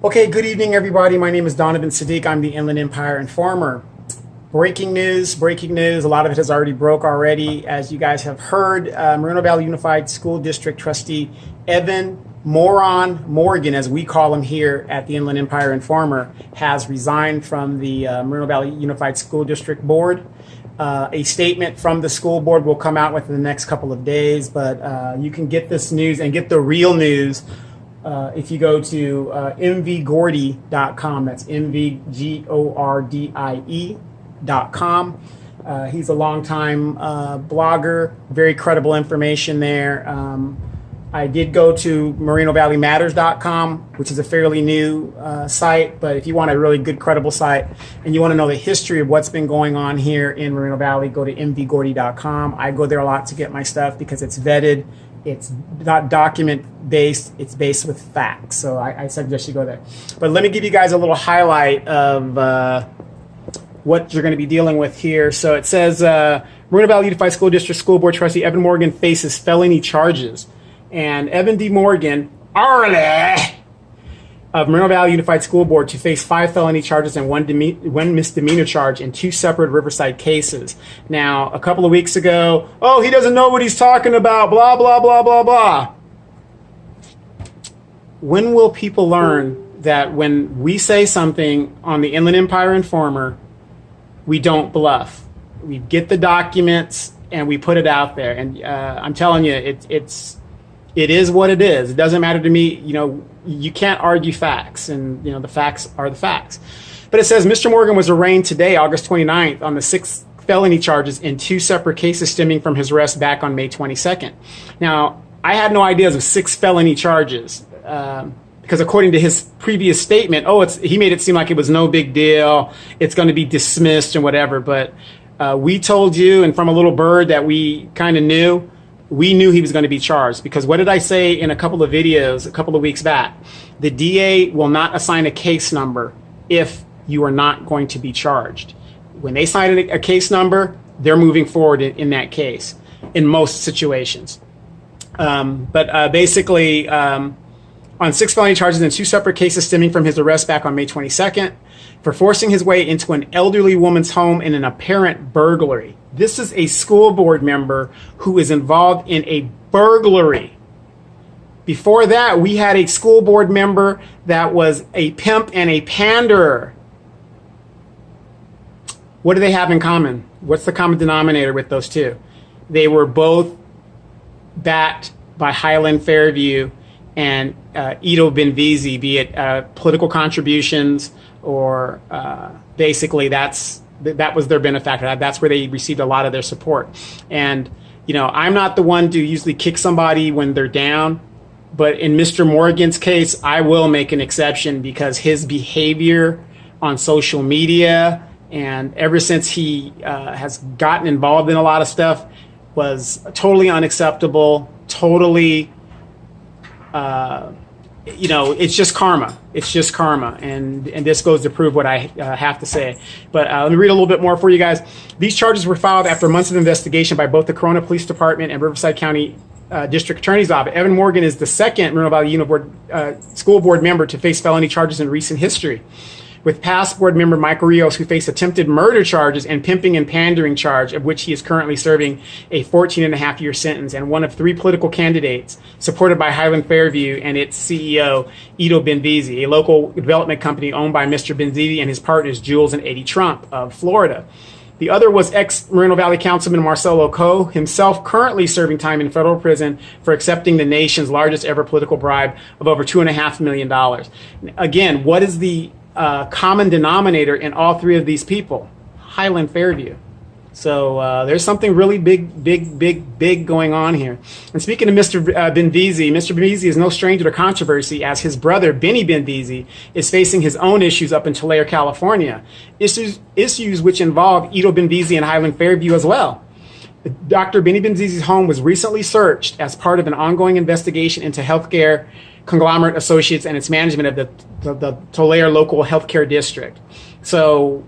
Okay, good evening, everybody. My name is Donovan Sadiq. I'm the Inland Empire Informer. Breaking news. A lot of it has already broke already. As you guys have heard, Moreno Valley Unified School District trustee Evan Moron Morgan, as we call him here at the Inland Empire Informer, has resigned from the Moreno Valley Unified School District Board. A statement from the school board will come out within the next couple of days, but you can get this news and get the real news if you go to mvgordie.com. That's mvgordie.com. He's a longtime blogger, very credible information there. I did go to MorenoValleyMatters.com, which is a fairly new site, but if you want a really good, credible site and you want to know the history of what's been going on here in Moreno Valley, go to mvgordie.com. I go there a lot to get my stuff because it's vetted. It's not document-based, it's based with facts. So I suggest you go there. But let me give you guys a little highlight of what you're going to be dealing with here. So it says, Moreno Valley Unified School District School Board Trustee Evan Morgan faces felony charges. And Evan D. Morgan, of Moreno Valley Unified School Board, to face 5 felony charges and one misdemeanor charge in 2 separate Riverside cases. Now, a couple of weeks ago, oh, he doesn't know what he's talking about, blah, blah, blah, blah, blah. When will people learn that when we say something on the Inland Empire Informer, we don't bluff? We get the documents and we put it out there. And I'm telling you, it is what it is. It doesn't matter to me. You know, you can't argue facts, and the facts are the facts. But it says Mr. Morgan was arraigned today, August 29th, on the 6 felony charges in 2 separate cases stemming from his arrest back on May 22nd. Now, I had no ideas of 6 felony charges because according to his previous statement, he made it seem like it was no big deal. It's going to be dismissed and whatever. But we told you, and from a little bird that we kind of knew, we knew he was going to be charged, because what did I say in a couple of videos a couple of weeks back? The DA will not assign a case number if you are not going to be charged. When they assign a case number, they're moving forward in that case in most situations. Basically, on 6 felony charges in 2 separate cases stemming from his arrest back on May 22nd for forcing his way into an elderly woman's home in an apparent burglary. This is a school board member who is involved in a burglary. Before that, we had a school board member that was a pimp and a panderer. What do they have in common? What's the common denominator with those two? They were both backed by Highland Fairview and Ito Benvizi, be it political contributions or basically that was their benefactor. That's where they received a lot of their support. And, I'm not the one to usually kick somebody when they're down, but in Mr. Morgan's case, I will make an exception because his behavior on social media and ever since he has gotten involved in a lot of stuff was totally unacceptable, totally, it's just karma. It's just karma. And this goes to prove what I have to say. But let me read a little bit more for you guys. These charges were filed after months of investigation by both the Corona Police Department and Riverside County District Attorney's Office. Evan Morgan is the second Moreno Valley School Board member to face felony charges in recent history, with past board member Michael Rios, who faced attempted murder charges and pimping and pandering charge, of which he is currently serving a 14.5-year sentence, and one of 3 political candidates supported by Highland Fairview and its CEO, Ito Benvizi, a local development company owned by Mr. Benvizi and his partners, Jules and Eddie Trump of Florida. The other was ex-Moreno Valley Councilman Marcelo Coe, himself currently serving time in federal prison for accepting the nation's largest ever political bribe of over $2.5 million. Again, what is the common denominator in all 3 of these people? Highland Fairview. So there's something really big going on here. And speaking of Mr. Benvizi, Mr. Benvizi is no stranger to controversy, as his brother, Benny Benvizi, is facing his own issues up in Tulare, California. Issues which involve Ito Benvizi and Highland Fairview as well. Dr. Benny Benvizi's home was recently searched as part of an ongoing investigation into healthcare conglomerate associates and its management of the Tulare local healthcare district. So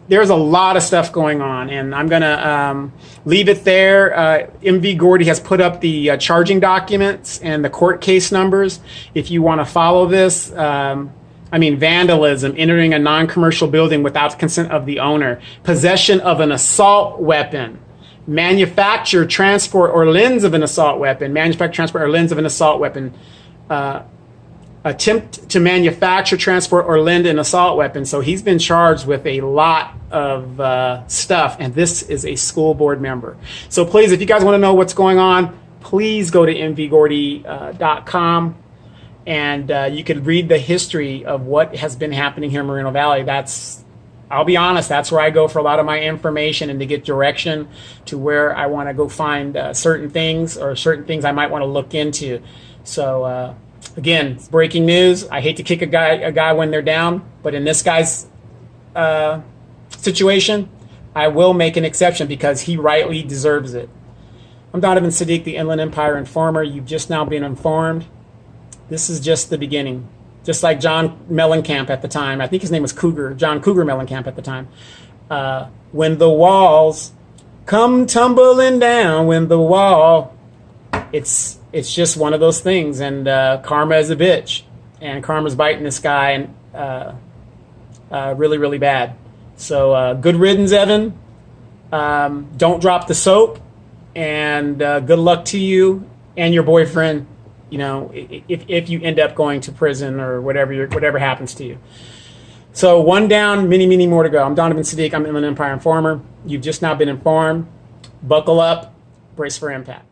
there's a lot of stuff going on, and I'm going to leave it there. MV Gordy has put up the charging documents and the court case numbers. If you want to follow this, I'm vandalism, entering a non-commercial building without consent of the owner, possession of an assault weapon, manufacture, transport, or lens of an assault weapon, attempt to manufacture, transport, or lend an assault weapon. So he's been charged with a lot of stuff, and this is a school board member. So please, if you guys want to know what's going on, please go to mvgordy.com, and you could read the history of what has been happening here in Moreno Valley. I'll be honest, that's where I go for a lot of my information and to get direction to where I want to go find certain things I might want to look into. So again, it's breaking news. I hate to kick a guy when they're down, but in this guy's situation, I will make an exception because he rightly deserves it. I'm Donovan Sadiq, the Inland Empire Informer. You've just now been informed. This is just the beginning. Just like John Mellencamp at the time. I think his name was John Cougar Mellencamp at the time. When the walls come tumbling down, it's just one of those things. And karma is a bitch. And karma's biting this guy and really, really bad. So good riddance, Evan. Don't drop the soap. And good luck to you and your boyfriend. If you end up going to prison or whatever happens to you. So one down, many, many more to go. I'm Donovan Sadiq. I'm Inland Empire Informer. You've just now been informed. Buckle up. Brace for impact.